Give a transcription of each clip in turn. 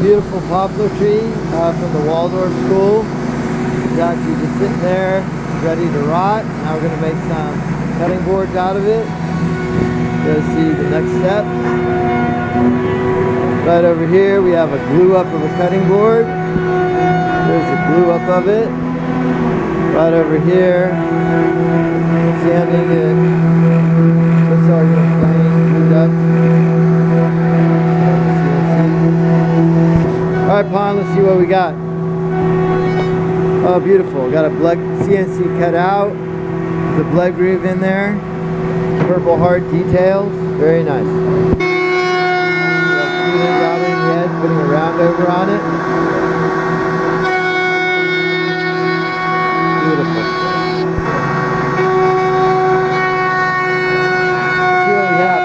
beautiful poplar tree from the Waldorf School. It's actually just sitting there, ready to rot. Now we're going to make some cutting boards out of it. Go see the next step. Right over here we have a glue up of a cutting board. There's a glue up of it. Right over here, sanding it. This argument plane glued up. Alright, Pond, let's see what we got. Oh, beautiful. Got a blood CNC cut out. The blood groove in there. Purple heart details. Very nice. Got router in the edge, putting a round over on it. Beautiful. Let's see what we have.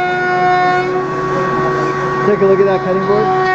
Take a look at that cutting board.